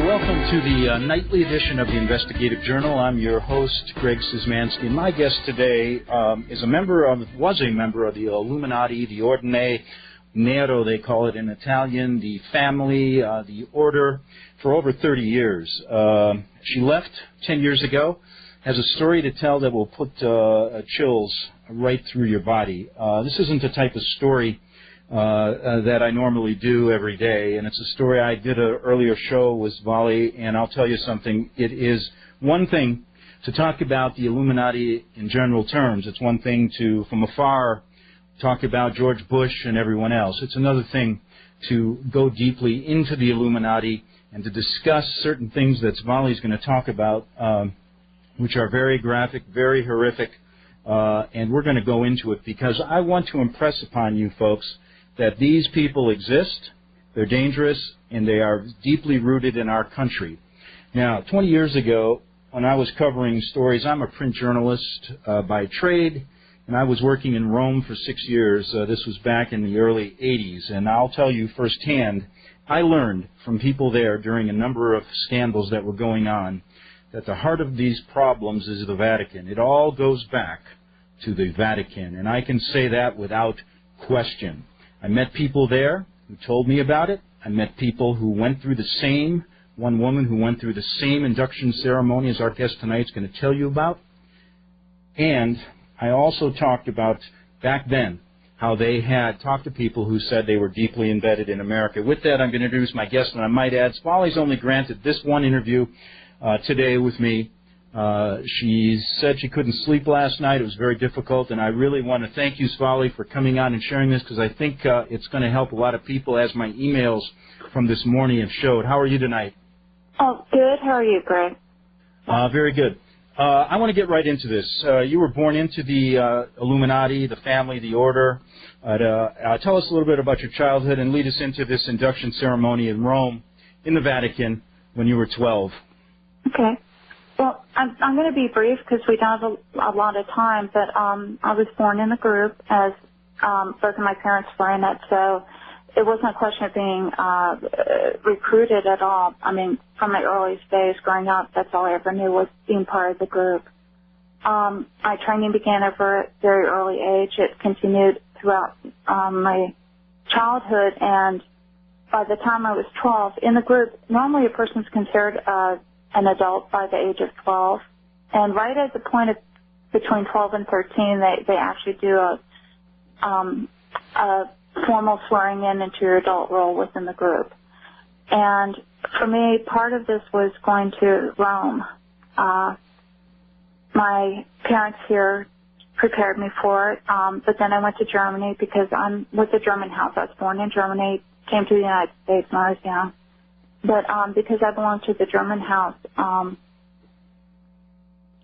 welcome to the nightly edition of the Investigative Journal. I'm your host, Greg Szymanski. My guest today was a member of the Illuminati, the Ordine, Nero, they call it in Italian, the family, the order, for over 30 years. She left 10 years ago, has a story to tell that will put chills right through your body. This isn't the type of story that I normally do every day, and it's a story I did an earlier show with Svalin, and I'll tell you something. It is one thing to talk about the Illuminati in general terms. It's one thing to, from afar, talk about George Bush and everyone else. It's another thing to go deeply into the Illuminati and to discuss certain things that Svalin is going to talk about, which are very graphic, very horrific, and we're going to go into it because I want to impress upon you folks that these people exist, they're dangerous, and they are deeply rooted in our country. Now, 20 years ago, when I was covering stories, I'm a print journalist by trade, and I was working in Rome for 6 years. This was back in the early 80s, and I'll tell you firsthand, I learned from people there during a number of scandals that were going on that the heart of these problems is the Vatican. It all goes back to the Vatican, and I can say that without question. I met people there who told me about it. I met people who went through the same, one woman who went through the same induction ceremony as our guest tonight is going to tell you about. And I also talked about, back then, how they had talked to people who said they were deeply embedded in America. With that, I'm going to introduce my guest, and I might add, Svalin's only granted this one interview today with me. She said she couldn't sleep last night. It was very difficult, and I really want to thank you, Svalin, for coming on and sharing this because I think it's going to help a lot of people, as my emails from this morning have showed. How are you tonight? Oh, good. How are you, Greg? Very good. I want to get right into this. You were born into the Illuminati, the family, the order. Tell us a little bit about your childhood and lead us into this induction ceremony in Rome, in the Vatican, when you were 12. Okay. Well, I'm going to be brief because we don't have a lot of time, but I was born in a group as both of my parents were in it, so it wasn't a question of being recruited at all. I mean, from my earliest days growing up, that's all I ever knew was being part of the group. My training began at a very early age. It continued throughout my childhood, and by the time I was 12, in the group, normally a person's considered an adult by the age of 12, and right at the point of between 12 and 13, they actually do a formal swearing into your adult role within the group. And for me, part of this was going to Rome. My parents here prepared me for it, but then I went to Germany because I'm with the German house. I was born in Germany, came to the United States when I was young. But because I belonged to the German house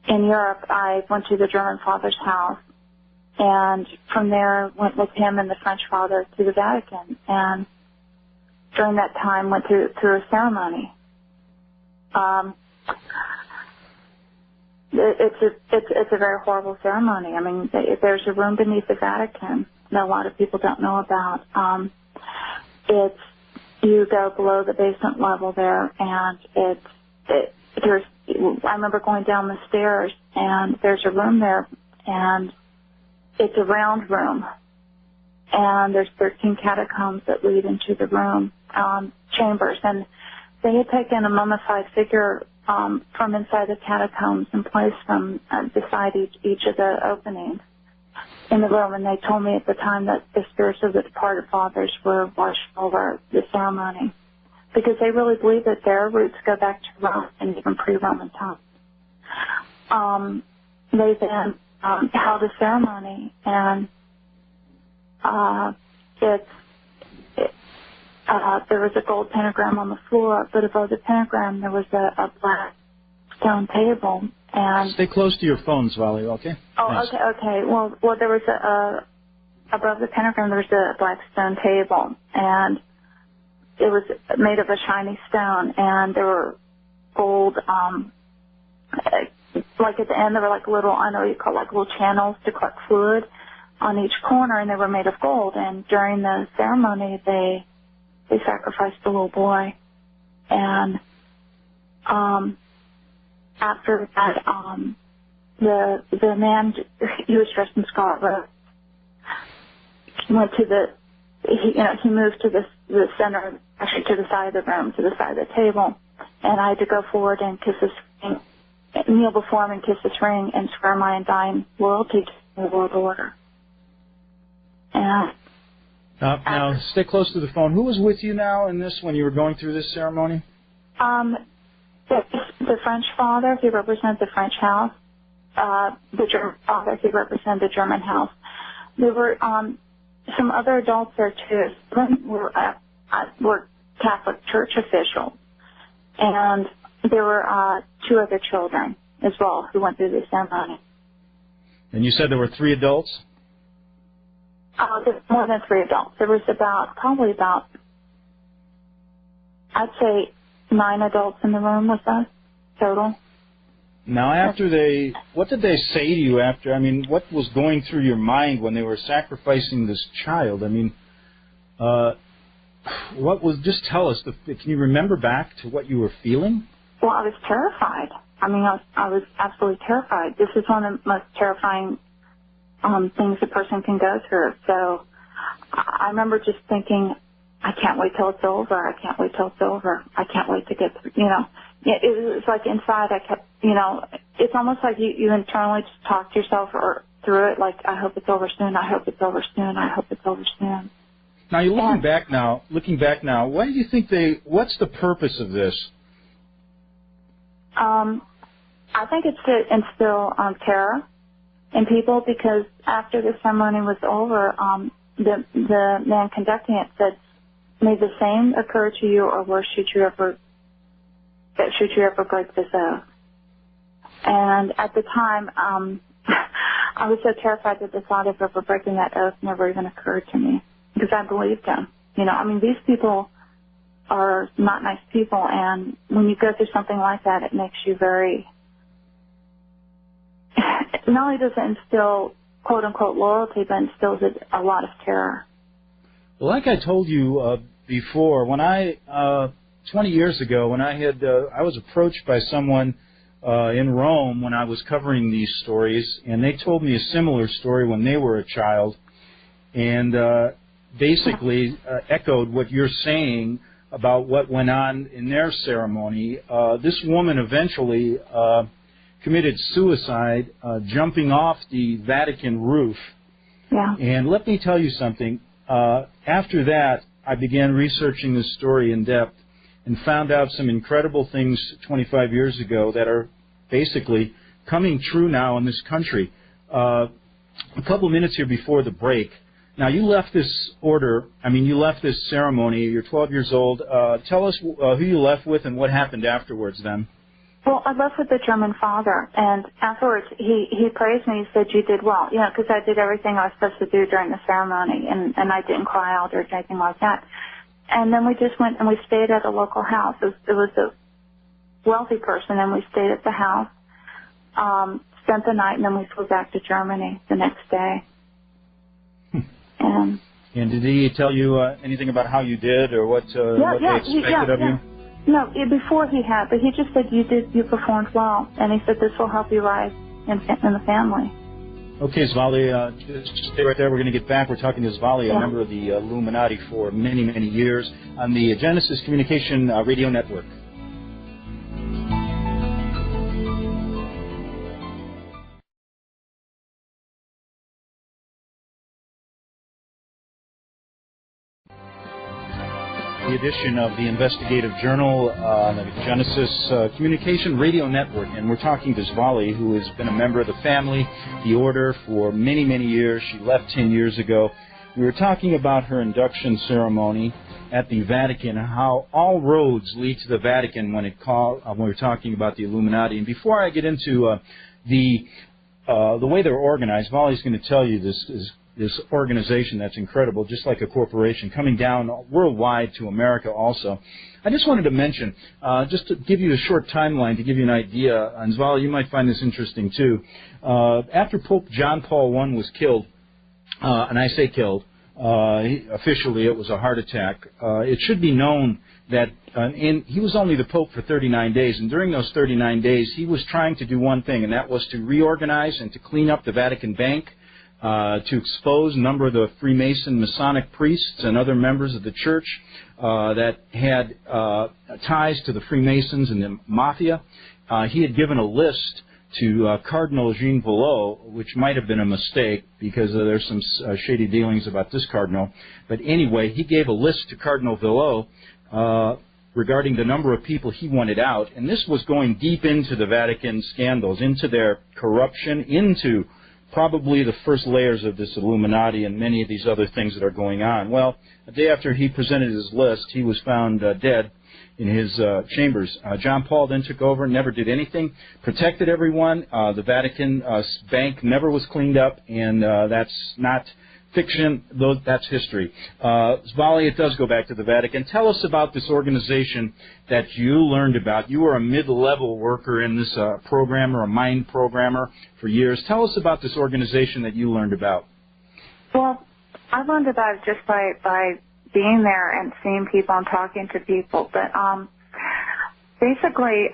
in Europe, I went to the German father's house, and from there went with him and the French father to the Vatican. And during that time, went through a ceremony. It's a very horrible ceremony. I mean, there's a room beneath the Vatican that a lot of people don't know about. You go below the basement level there, and I remember going down the stairs, and there's a room there, and it's a round room, and there's 13 catacombs that lead into the room, chambers, and they had taken a mummified figure from inside the catacombs and placed them beside each of the openings in the room, and they told me at the time that the spirits of the departed fathers were watching over the ceremony because they really believe that their roots go back to Rome and even pre-Roman times. They then held a ceremony, and there was a gold pentagram on the floor, but above the pentagram there was a black stone table. And stay close to your phone, Svalin, okay? Oh, nice. okay. Well, there was above the pentagram there was a black stone table, and it was made of a shiny stone, and there were gold, like at the end there were like little, I know you call it like little channels to collect fluid on each corner, and they were made of gold. And during the ceremony, they sacrificed a little boy, and After that, the man, he was dressed in scarlet robe, went to he moved to the center, actually to the side of the room, to the side of the table, and I had to go forward and kiss his ring, kneel before him and kiss his ring and swear my undying loyalty to the world order. And now, stay close to the phone. Who was with you now in this when you were going through this ceremony? The French father, he represented the French house. The German father, he represented the German house. There were some other adults there too. Some were Catholic Church officials, and there were 2 other children as well who went through the ceremony. And you said there were 3 adults? There's more than 3 adults. There was probably about, I'd say, 9 adults in the room with us total. Now, what did they say to you after? I mean, what was going through your mind when they were sacrificing this child? I mean, just tell us, can you remember back to what you were feeling? Well, I was terrified. I mean, I was absolutely terrified. This is one of the most terrifying things a person can go through. So I remember just thinking, I can't wait till it's over. I can't wait till it's over. I can't wait to get through, It was like inside I kept, it's almost like you internally just talk to yourself or through it, like, I hope it's over soon, I hope it's over soon, I hope it's over soon. Now, you're looking back now, why do you think what's the purpose of this? I think it's to instill terror in people, because after the ceremony was over, the man conducting it said, may the same occur to you, or worse, should you ever break this oath. And at the time, I was so terrified that the thought of ever breaking that oath never even occurred to me, because I believed him. These people are not nice people, and when you go through something like that, it makes you very, not only does it instill quote-unquote loyalty, but instills a lot of terror. Well, like I told you before, when 20 years ago, when I was approached by someone in Rome when I was covering these stories, and they told me a similar story when they were a child, and basically echoed what you're saying about what went on in their ceremony. This woman eventually committed suicide jumping off the Vatican roof. Yeah. And let me tell you something. After that, I began researching this story in depth and found out some incredible things 25 years ago that are basically coming true now in this country. A couple minutes here before the break. Now, you left this ceremony. You're 12 years old. Tell us who you left with and what happened afterwards then. Well, I left with the German father, and afterwards he praised me. He said, you did well, because I did everything I was supposed to do during the ceremony, and I didn't cry out or anything like that. And then we just went and we stayed at a local house. It was a wealthy person, and we stayed at the house, spent the night, and then we flew back to Germany the next day. And did he tell you anything about how you did or what they expected of you? No, before he had, but he just said you performed well, and he said this will help you rise in the family. Okay, Svali, just stay right there. We're going to get back. We're talking to Svali, a member of the Illuminati for many, many years on the Genesis Communication Radio Network. The edition of the investigative journal on the Genesis Communication Radio Network, and we're talking to Svalin, who has been a member of the family, the order, for many, many years. She left 10 years ago. We were talking about her induction ceremony at the Vatican, how all roads lead to the Vatican when we're talking about the Illuminati. And before I get into the way they're organized, Vali's going to tell you this organization that's incredible, just like a corporation, coming down worldwide to America also. I just wanted to mention, just to give you a short timeline, to give you an idea, and Svala, you might find this interesting too. After Pope John Paul I was killed, and I say killed, Officially, it was a heart attack. It should be known that he was only the Pope for 39 days, and during those 39 days, he was trying to do one thing, and that was to reorganize and to clean up the Vatican Bank, to expose a number of the Freemason Masonic priests and other members of the church that had ties to the Freemasons and the Mafia. He had given a list to Cardinal Jean Villot, which might have been a mistake because there's some shady dealings about this cardinal. But anyway, he gave a list to Cardinal Villot regarding the number of people he wanted out. And this was going deep into the Vatican scandals, into their corruption, into probably the first layers of this Illuminati and many of these other things that are going on. Well, a day after he presented his list, he was found dead in his chambers. John Paul then took over, never did anything, protected everyone. The Vatican bank never was cleaned up, and that's not fiction, though that's history. Svalin, it does go back to the Vatican. Tell us about this organization that you learned about. You were a mid-level worker in this programmer, a mind programmer for years. Tell us about this organization that you learned about. Well, I learned about it just by being there and seeing people and talking to people. But basically,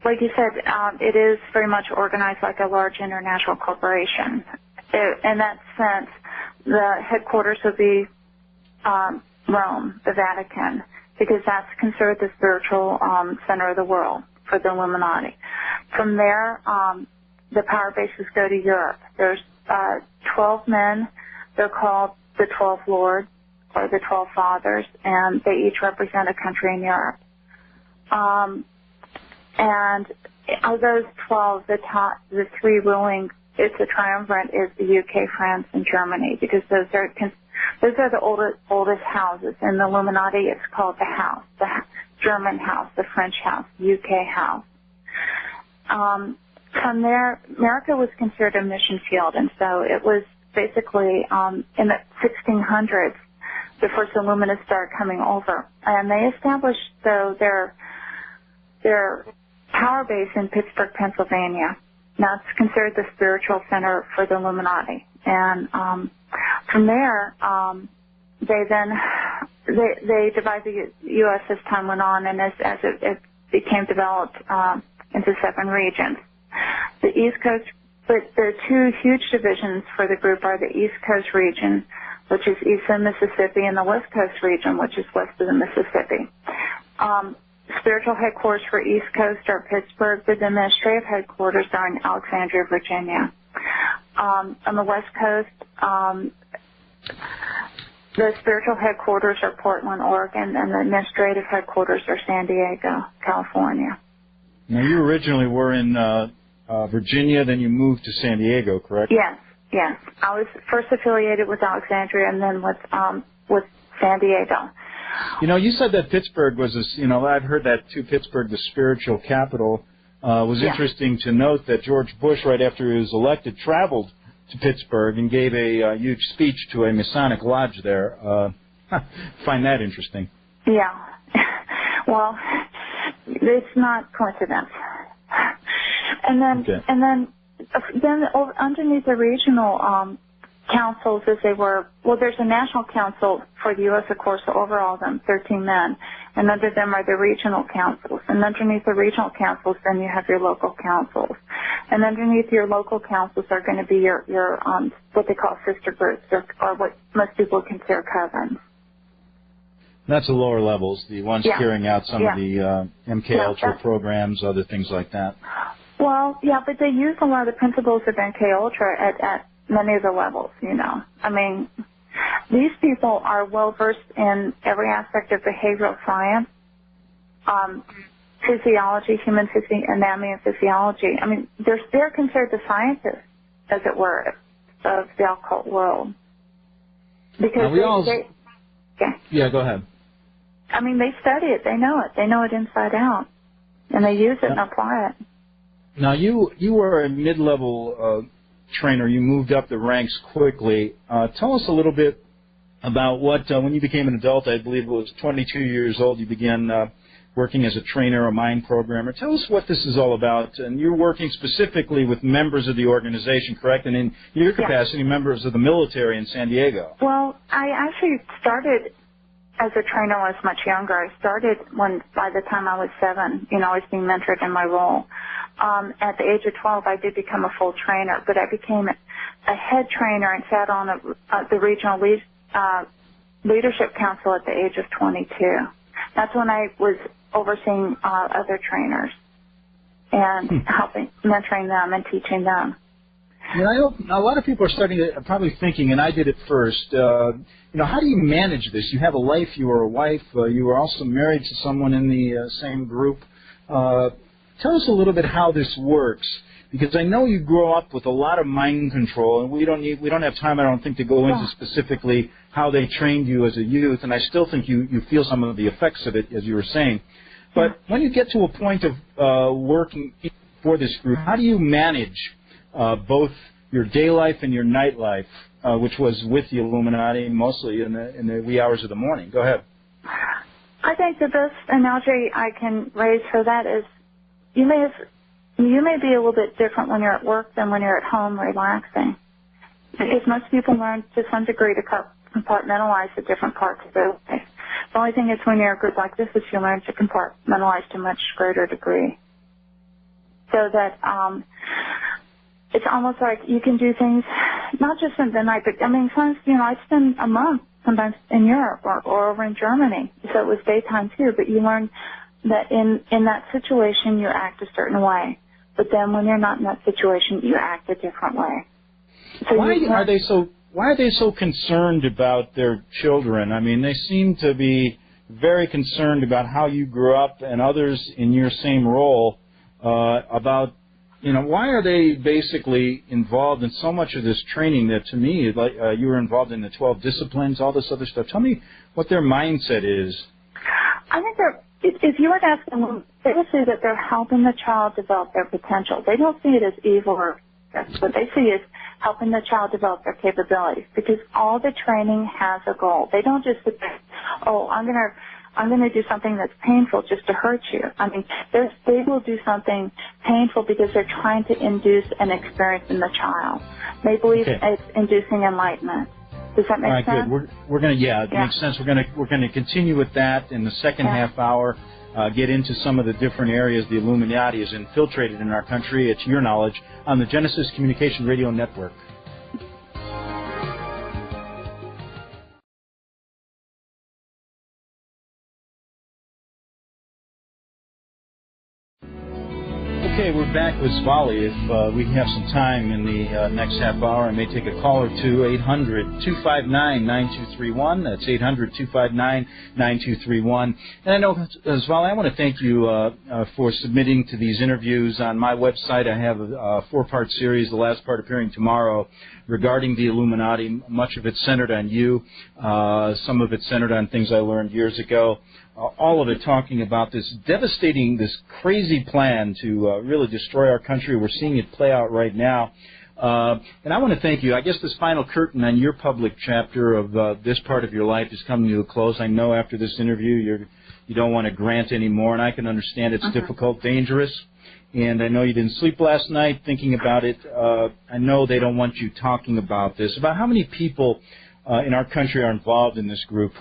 like you said, it is very much organized like a large international corporation. In that sense, the headquarters would be Rome, the Vatican, because that's considered the spiritual center of the world for the Illuminati. From there, the power bases go to Europe. There's 12 men. They're called the 12 Lords or the 12 Fathers, and they each represent a country in Europe. And of those 12, the three ruling, it's a triumvirate, is the UK, France, and Germany, because those are the oldest houses. In the Illuminati, it's called the House, the German House, the French House, UK House. From there, America was considered a mission field, and so it was basically in the 1600s, the first Illuminists started coming over, and they established their power base in Pittsburgh, Pennsylvania. Now it's considered the spiritual center for the Illuminati, and from there they divided the U.S. as time went on, and as it became developed into 7 regions. The East Coast, but the 2 huge divisions for the group are the East Coast region, which is east of Mississippi, and the West Coast region, which is west of the Mississippi. Spiritual headquarters for East Coast are Pittsburgh. The administrative headquarters are in Alexandria, Virginia. On the West Coast, the spiritual headquarters are Portland, Oregon, and the administrative headquarters are San Diego, California. Now, you originally were in Virginia, then you moved to San Diego, correct? Yes. I was first affiliated with Alexandria and then with San Diego. You know, you said that Pittsburgh was, I've heard that too, Pittsburgh, the spiritual capital. Was interesting to note that George Bush, right after he was elected, traveled to Pittsburgh and gave a huge speech to a Masonic lodge there. Find that interesting. Yeah. Well, it's not coincidence. And then underneath the regional councils, as they were, well, there's a national council for the U.S., of course, over all of them, 13 men, and under them are the regional councils. And underneath the regional councils, then you have your local councils. And underneath your local councils are going to be your what they call sister groups, or what most people consider covens. That's the lower levels, the ones carrying out some of the MK Ultra programs, other things like that. Well, yeah, but they use a lot of the principles of MK Ultra at many of the levels, I mean, these people are well-versed in every aspect of behavioral science, physiology, human anatomy and physiology. I mean, they're considered the scientists, as it were, of the occult world. Because Yeah, go ahead. I mean, they study it. They know it inside out. And they use it and apply it. Now, you were a mid-level trainer. You moved up the ranks quickly. Tell us a little bit about what, when you became an adult, I believe it was 22 years old, you began working as a trainer, a mind programmer. Tell us what this is all about. And you're working specifically with members of the organization, correct? And in your capacity, members of the military in San Diego. Well, I actually started as a trainer when I was much younger. I started by the time I was 7, I was being mentored in my role. At the age of 12, I did become a full trainer, but I became a head trainer and sat on the regional leadership council at the age of 22. That's when I was overseeing other trainers and mentoring them and teaching them. Yeah, I know a lot of people are starting to probably thinking, and I did it first, how do you manage this? You have a life, you are a wife, you are also married to someone in the same group. Tell us a little bit how this works, because I know you grow up with a lot of mind control, and we don't have time, I don't think, to go into specifically how they trained you as a youth, and I still think you feel some of the effects of it, as you were saying. But when you get to a point of working for this group, how do you manage both your day life and your night life, which was with the Illuminati mostly in the wee hours of the morning? Go ahead. I think the best analogy I can raise for that is you may be a little bit different when you're at work than when you're at home relaxing. Because most people learn to some degree to compartmentalize the different parts of their life. The only thing is when you're a group like this is you learn to compartmentalize to a much greater degree. So that it's almost like you can do things not just in the night, but sometimes, I spend a month sometimes in Europe or over in Germany. So it was daytime too, but you learn that in that situation you act a certain way. But then when you're not in that situation, you act a different way. So why are they so concerned about their children? I mean, they seem to be very concerned about how you grew up and others in your same role about, why are they basically involved in so much of this training that to me, like you were involved in the 12 disciplines, all this other stuff. Tell me what their mindset is. I think if you were to ask them, they would say that they're helping the child develop their potential. They don't see it as evil or what they see is helping the child develop their capabilities, because all the training has a goal. They don't just sit there, I'm going to do something that's painful just to hurt you. They will do something painful because they're trying to induce an experience in the child. They believe it's inducing enlightenment. Does that make sense? Good. We're going to, it makes sense. We're going to continue with that in the second half hour. Get into some of the different areas the Illuminati has infiltrated in our country. It's your knowledge on the Genesis Communication Radio Network. Okay, we're back with Svalin. If we have some time in the next half hour, I may take a call or two. 800-259-9231. That's 800-259-9231. And I know, Svalin, I want to thank you for submitting to these interviews. On my website, I have a 4-part series, the last part appearing tomorrow, regarding the Illuminati. Much of it centered on you. Some of it centered on things I learned years ago. All of it talking about this devastating, this crazy plan to really destroy our country. We're seeing it play out right now. And I want to thank you. I guess this final curtain on your public chapter of this part of your life is coming to a close. I know after this interview you don't want to grant any more, and I can understand it's difficult, dangerous. And I know you didn't sleep last night thinking about it. I know they don't want you talking about this. About how many people in our country are involved in this group?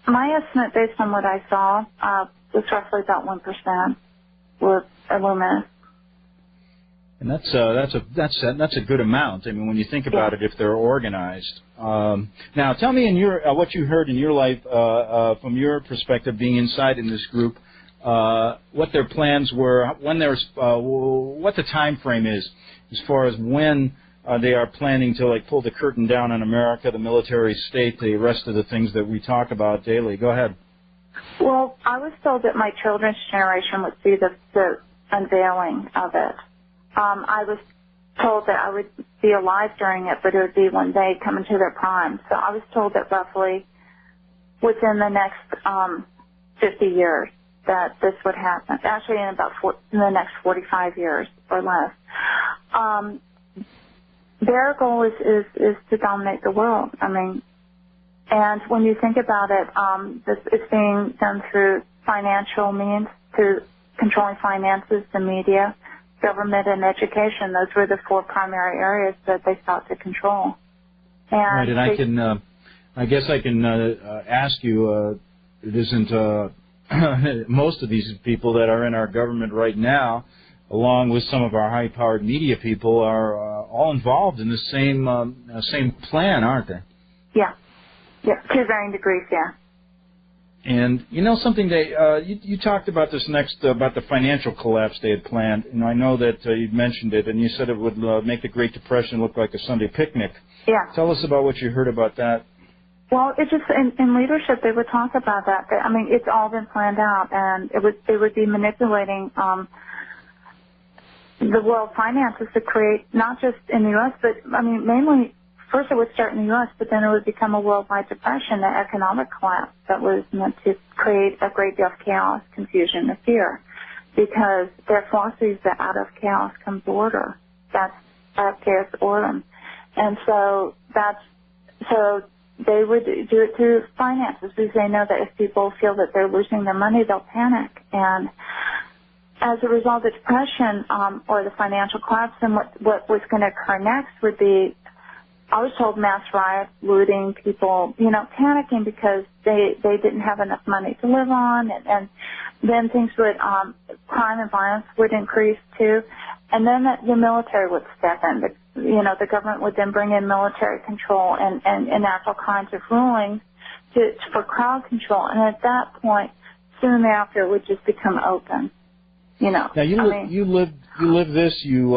My estimate, based on what I saw, was roughly about 1% were Illuminists. And that's a good amount. I mean, when you think about it, if they're organized. Now, tell me what you heard in your life from your perspective, being inside in this group, what their plans were, what the time frame is, as far as when. They are planning to pull the curtain down on America, the military state, the rest of the things that we talk about daily. Go ahead. Well, I was told that my children's generation would see the unveiling of it. I was told that I would be alive during it, but it would be when they come into their prime. So I was told that roughly within the next 50 years that this would happen. Actually, in the next 45 years or less. Their goal is to dominate the world. And when you think about it, it's being done through financial means through controlling finances, the media, government, and education. Those were the 4 primary areas that they sought to control. And right, and I guess I can ask you, it isn't most of these people that are in our government right now, along with some of our high-powered media people, are all involved in the same plan, aren't they? Yeah, to varying degrees, yeah. And you know something, you talked about this about the financial collapse they had planned, and I know that you'd mentioned it, and you said it would make the Great Depression look like a Sunday picnic. Yeah. Tell us about what you heard about that. Well, it just in leadership they would talk about that. I mean, it's all been planned out, and they would be manipulating the world finances to create, not just in the U.S., but I mean mainly. First, it would start in the U.S., but then it would become a worldwide depression, an economic collapse that was meant to create a great deal of chaos, confusion, and fear, because their philosophy is that out of chaos comes order. That's chaos order, and so they would do it through finances, because they know that if people feel that they're losing their money, they'll panic. And as a result of the depression or the financial collapse, then what was going to occur next would be, I was told, mass riots, looting, people, panicking because they didn't have enough money to live on, and then things would, crime and violence would increase too, and then the military would step in. The government would then bring in military control and enact all kinds of rulings for crowd control, and at that point, soon thereafter, it would just become open. Now you lived this. You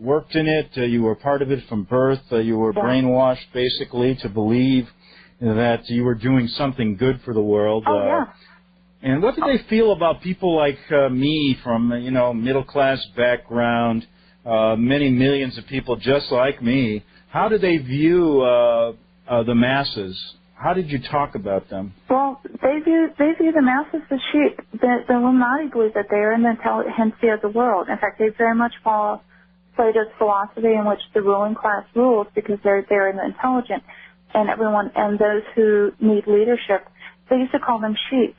worked in it. You were part of it from birth. You were brainwashed basically to believe that you were doing something good for the world. Oh yeah. And what did they feel about people like me from middle class background, many millions of people just like me? How did they view the masses? How did you talk about them? Well, they view the masses as sheep. The Illuminati believe that they are in the intelligentsia of the world. In fact, they very much follow Plato's philosophy, in which the ruling class rules because they're in the intelligent, and those who need leadership, they used to call them sheep.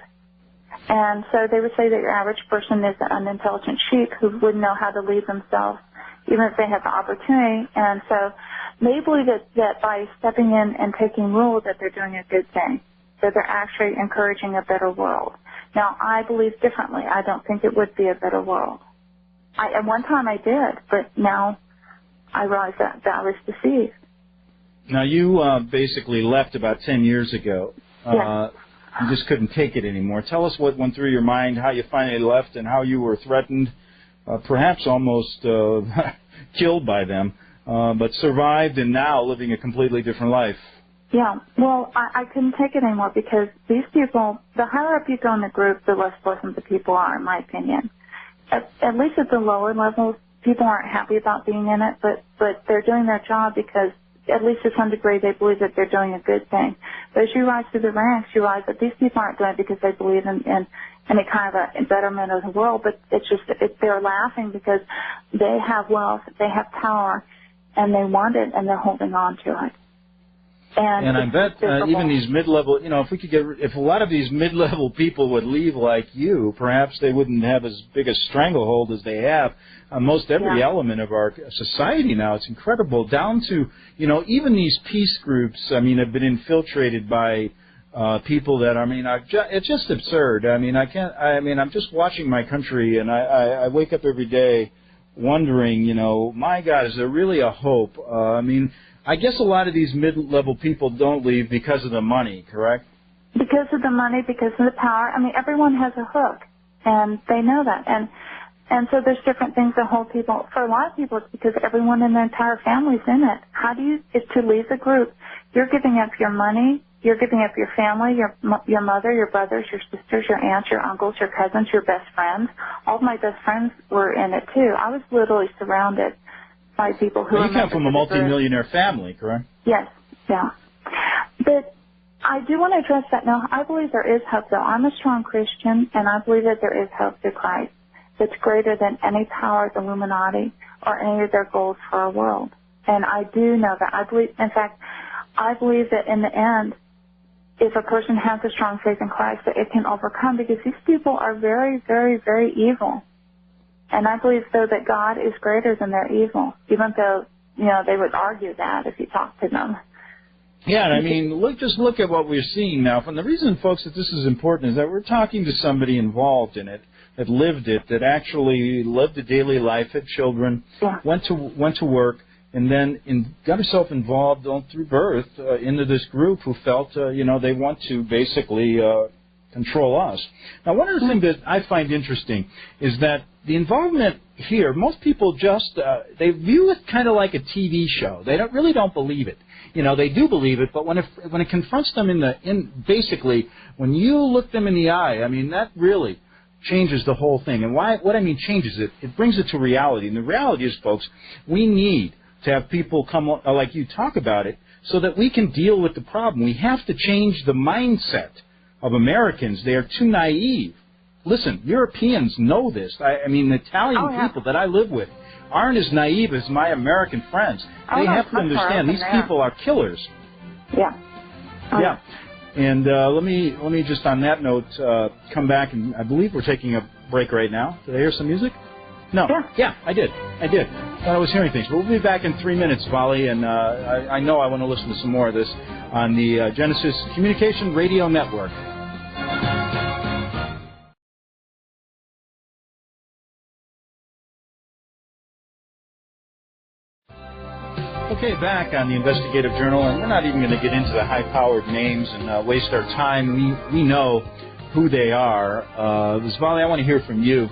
And so they would say that your average person is an unintelligent sheep who wouldn't know how to lead themselves, even if they had the opportunity. And so they believe that by stepping in and taking rule that they're doing a good thing, that they're actually encouraging a better world. Now, I believe differently. I don't think it would be a better world. At one time I did, but now I realize that I was deceived. Now, you basically left about 10 years ago. Yes. You just couldn't take it anymore. Tell us what went through your mind, how you finally left, and how you were threatened, perhaps almost killed by them, but survived and now living a completely different life. Yeah, well, I couldn't take it anymore because these people, the higher up you go in the group, the less pleasant the people are, in my opinion. At least at the lower levels, people aren't happy about being in it, but they're doing their job because, at least to some degree, they believe that they're doing a good thing. But as you rise through the ranks, you realize that these people aren't doing it because they believe in any kind of a betterment of the world, but they're laughing because they have wealth, they have power, and they want it, and they're holding on to it. And I bet even these mid-level, if a lot of these mid-level people would leave like you, perhaps they wouldn't have as big a stranglehold as they have on most every element of our society now. It's incredible, down to, even these peace groups, have been infiltrated by people that, it's just absurd. I'm just watching my country, and I wake up every day wondering, my God, is there really a hope? I guess a lot of these mid-level people don't leave because of the money, correct? Because of the money, because of the power. Everyone has a hook, and they know that. And so there's different things that hold people. For a lot of people, it's because everyone in their entire family's in it. Is to leave the group, you're giving up your money, you're giving up your family, your mother, your brothers, your sisters, your aunts, your uncles, your cousins, your best friends. All of my best friends were in it, too. I was literally surrounded by people who. Well, you come from a multimillionaire family, correct? Yes, yeah. But I do want to address that now. I believe there is hope, though. I'm a strong Christian, and I believe that there is hope through Christ that's greater than any power of the Illuminati or any of their goals for our world. And I do know that. I believe, in fact, I believe that in the end, if a person has a strong faith in Christ, that it can overcome, because these people are very, very, very evil. And I believe, though, that God is greater than their evil, even though, they would argue that if you talk to them. Yeah, and I mean, just look at what we're seeing now. And the reason, folks, that this is important is that we're talking to somebody involved in it, that lived it, that actually lived a daily life, had children, went to work, and then got herself involved through birth into this group who felt, they want to basically control us. Now, one of the things that I find interesting is that the involvement here, most people just, they view it kind of like a TV show. They really don't believe it. They do believe it, but when it confronts them basically, when you look them in the eye, I mean, that really changes the whole thing. And what I mean changes it, it brings it to reality. And the reality is, folks, we need to have people come like you talk about it so that we can deal with the problem. We have to change the mindset of Americans. They are too naive. Listen, Europeans know this. I mean, Italian people that I live with aren't as naive as my American friends. They have to understand these people are killers. Yeah. Yeah. And let me just on that note come back, and I believe we're taking a break right now. Did I hear some music? No. Yeah, I did. Thought I was hearing things. But we'll be back in 3 minutes, Svalin, and I know I want to listen to some more of this on the Genesis Communication Radio Network. Okay, back on the Investigative Journal, and we're not even going to get into the high-powered names and waste our time. We know who they are. Svalin, I want to hear from you.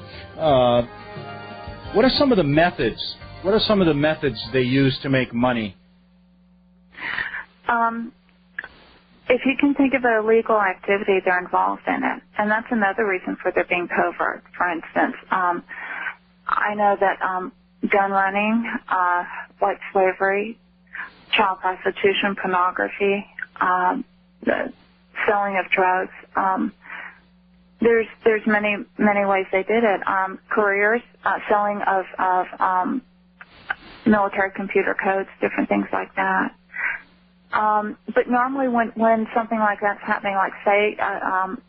What are some of the methods? What are some of the methods they use to make money? If you can think of a legal activity, they're involved in it, and that's another reason for their being covert. For instance, I know that gun running, like slavery, child prostitution, pornography, the selling of drugs. There's many ways they did it. Couriers, selling of military computer codes, different things like that. But normally when something like that's happening, like say,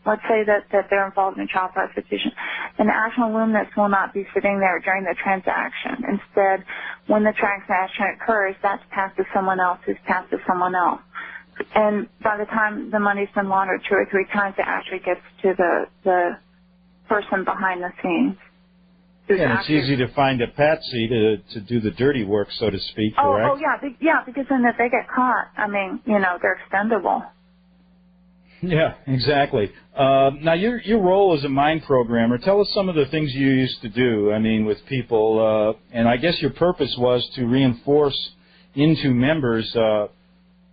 let's say that they're involved in child prostitution, an actual illuminist will not be sitting there during the transaction. Instead, when the transaction occurs, that's passed to someone else who's passed to someone else. And by the time the money's been laundered 2 or 3 times, it actually gets to the person behind the scenes. Yeah, it's easy to find a patsy to do the dirty work, so to speak, correct? Oh, yeah, because then if they get caught, I mean, they're expendable. Yeah, exactly. Now, your role as a mind programmer, tell us some of the things you used to do, I mean, with people, and I guess your purpose was to reinforce into members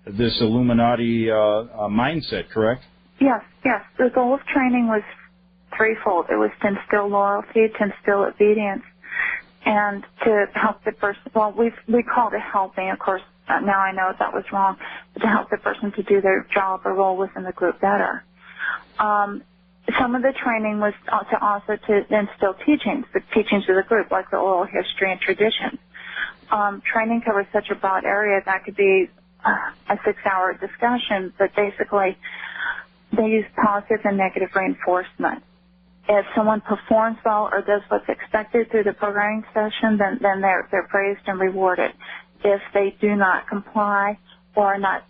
this Illuminati mindset, correct? Yes. The goal of training was threefold. It was to instill loyalty, to instill obedience, and to help the person. Well, we called it helping. Of course, now I know that was wrong, but to help the person to do their job or role within the group better. Some of the training was to instill teachings, the teachings of the group, like the oral history and tradition. Training covers such a broad area that could be a 6-hour discussion, but basically they use positive and negative reinforcement. If someone performs well or does what's expected through the programming session, then they're praised and rewarded. If they do not comply or are not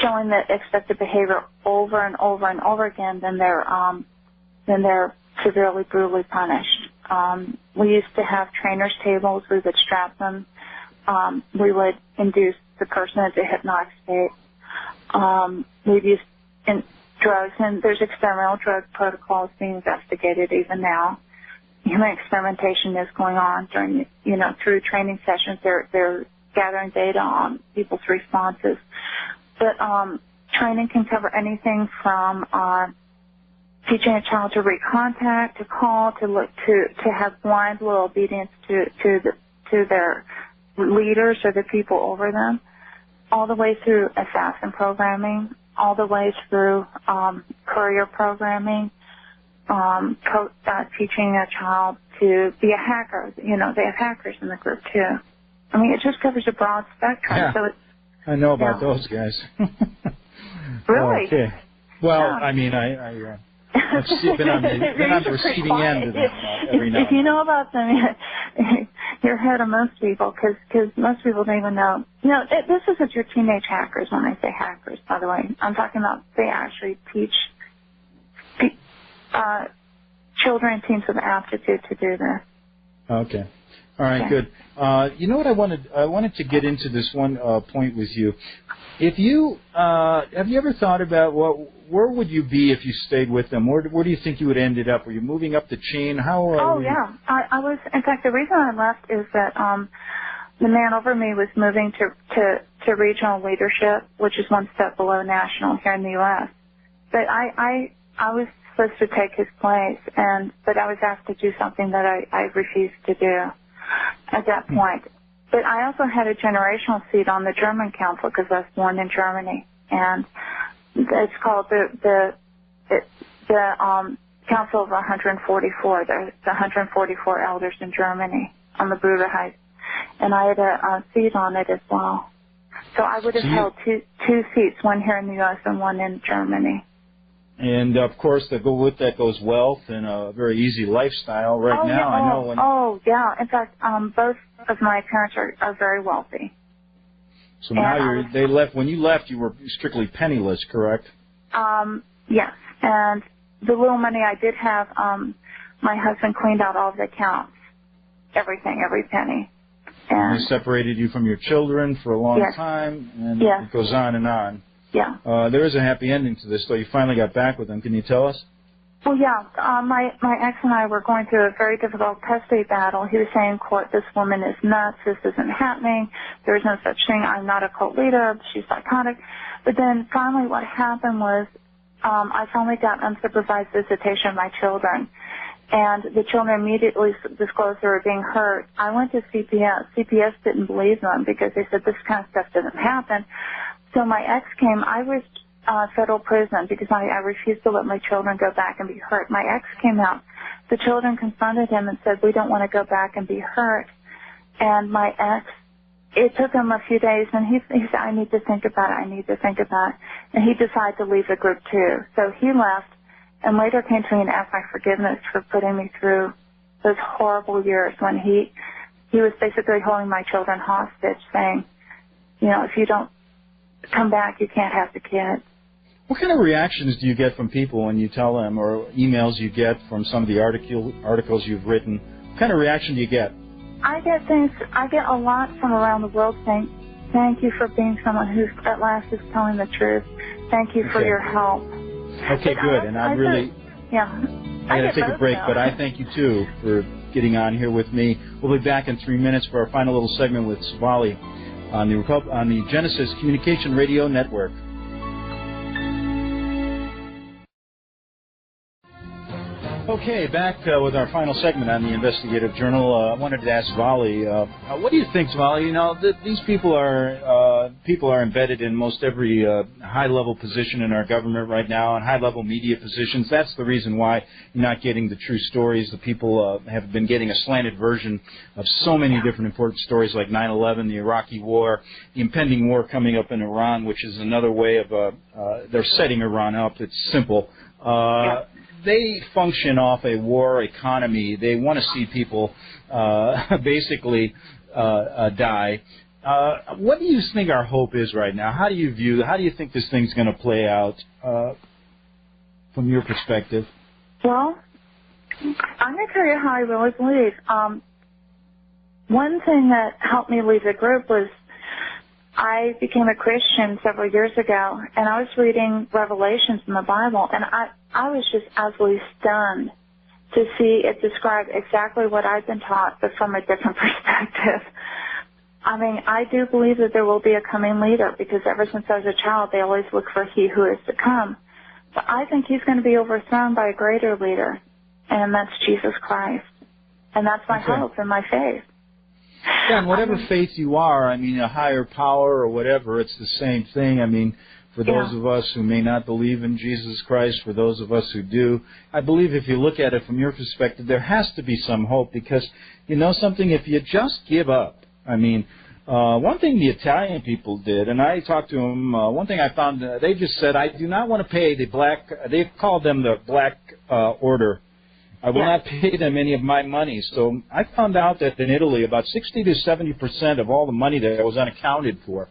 showing the expected behavior over and over and over again, then they're severely, brutally punished. We used to have trainers' tables. We would strap them. We would induce the person into hypnotic state. We've used drugs, and there's experimental drug protocols being investigated even now. Human experimentation is going on during, through training sessions. They're gathering data on people's responses. But training can cover anything from teaching a child to read contact, to call, to have blind loyal obedience to their leaders or the people over them, all the way through assassin programming, all the way through courier programming, teaching a child to be a hacker. They have hackers in the group too. I mean, it just covers a broad spectrum. Yeah. So I know about those guys. Really? Okay. Well, I mean, I've been on the receiving end of that every now and then. If you know about them, you're ahead of most people, because most people don't even know. You know, this isn't your teenage hackers when I say hackers, by the way. I'm talking about they actually teach children and teens with aptitude to do this. Okay. All right, good. You know what I wanted to get into this one point with you. If you have you ever thought about where would you be if you stayed with them? Where do you think you would ended up? Were you moving up the chain? Yeah, I was. In fact, the reason I left is that the man over me was moving to regional leadership, which is one step below national here in the U.S. But I was supposed to take his place, but I was asked to do something that I refused to do at that point. But I also had a generational seat on the German Council because I was born in Germany, and it's called the Council of 144. There's 144 elders in Germany on the Bruderheit, and I had a seat on it as well. So I would have held two seats, one here in the U.S. and one in Germany. And, of course, with that goes wealth and a very easy lifestyle now. Yeah. I know. Yeah. In fact, both of my parents are very wealthy. So now they left. When you left, you were strictly penniless, correct? Yes. And the little money I did have, my husband cleaned out all the accounts, everything, every penny. And he separated you from your children for a long time, and it goes on and on. Yeah. There is a happy ending to this, though. You finally got back with him. Can you tell us? Well, yeah. My ex and I were going through a very difficult custody battle. He was saying in court, this woman is nuts. This isn't happening. There is no such thing. I'm not a cult leader. She's psychotic. But then finally what happened was I finally got unsupervised visitation of my children. And the children immediately disclosed they were being hurt. I went to CPS. CPS didn't believe them because they said this kind of stuff doesn't happen. So my ex came. I was federal prison because I refused to let my children go back and be hurt. My ex came out. The children confronted him and said, we don't want to go back and be hurt. And my ex, it took him a few days, and he said, I need to think about it. And he decided to leave the group too. So he left and later came to me and asked my forgiveness for putting me through those horrible years when he was basically holding my children hostage, saying, you know, if you don't come back, you can't have the kids. What kind of reactions do you get from people when you tell them, or emails you get from some of the articles you've written? What kind of reaction do you get? I get a lot from around the world saying, thank you for being someone who at last is telling the truth. Thank you for your help. Okay, good. And I really... I'm going to take a break, but I thank you, too, for getting on here with me. We'll be back in 3 minutes for our final little segment with Svalin on the Genesis Communication Radio Network. Okay, back with our final segment on the Investigative Journal. I wanted to ask Svalin, what do you think, Svalin? You know, these people are embedded in most every high-level position in our government right now, and high-level media positions. That's the reason why you're not getting the true stories. The people have been getting a slanted version of so many different important stories like 9/11, the Iraqi War, the impending war coming up in Iran, which is another way of they're setting Iran up. It's simple. They function off a war economy. They want to see people basically die. What do you think our hope is right now? How do you think this thing's going to play out from your perspective? Well, I'm going to tell you how I really believe. One thing that helped me leave the group was I became a Christian several years ago, and I was reading Revelations in the Bible, and I was just absolutely stunned to see it describe exactly what I've been taught, but from a different perspective. I mean, I do believe that there will be a coming leader, because ever since I was a child, they always look for he who is to come. But I think he's going to be overthrown by a greater leader, and that's Jesus Christ. And that's my hope and my faith. Yeah, and whatever faith you are, I mean, a higher power or whatever, it's the same thing. I mean, for those of us who may not believe in Jesus Christ, for those of us who do, I believe if you look at it from your perspective, there has to be some hope, because you know something, if you just give up, I mean, One thing the Italian people did, and I talked to them, one thing I found, they just said, I do not want to pay the black, they called them the black order. I will not pay them any of my money. So I found out that in Italy, about 60 to 70% of all the money there was unaccounted for.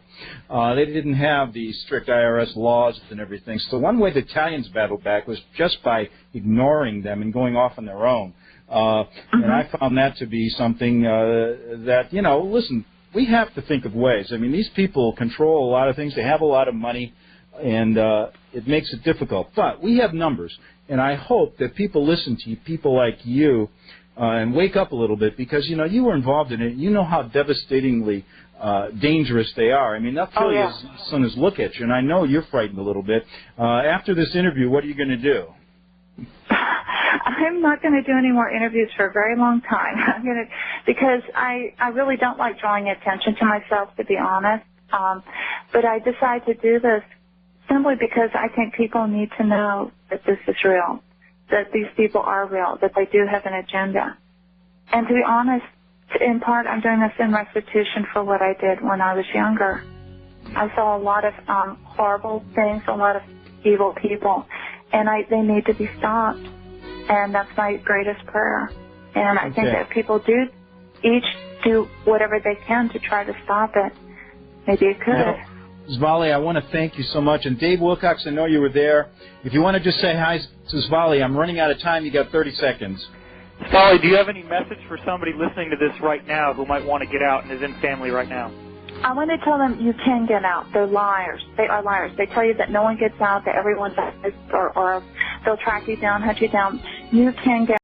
They didn't have the strict IRS laws and everything. So one way the Italians battled back was just by ignoring them and going off on their own. And I found that to be something that, you know, listen, we have to think of ways. I mean, these people control a lot of things. They have a lot of money, and it makes it difficult. But we have numbers. And I hope that people listen to you, people like you, and wake up a little bit because, you know, you were involved in it. You know how devastatingly dangerous they are. I mean, they'll kill you as soon as look at you. And I know you're frightened a little bit. After this interview, what are you going to do? I'm not going to do any more interviews for a very long time. Because I really don't like drawing attention to myself, to be honest. But I decided to do this simply because I think people need to know that this is real, that these people are real, that they do have an agenda. And to be honest, in part, I'm doing this in restitution for what I did when I was younger. I saw a lot of horrible things, a lot of evil people, and they need to be stopped. And that's my greatest prayer. And I think that people do each do whatever they can to try to stop it. Maybe it could. Now, Svalin, I want to thank you so much. And Dave Wilcox, I know you were there. If you want to just say hi to Svalin, I'm running out of time. You got 30 seconds. Svalin, do you have any message for somebody listening to this right now who might want to get out and is in family right now? I want to tell them you can get out. They're liars. They are liars. They tell you that no one gets out, that everyone dies, or they'll track you down, hunt you down. You can get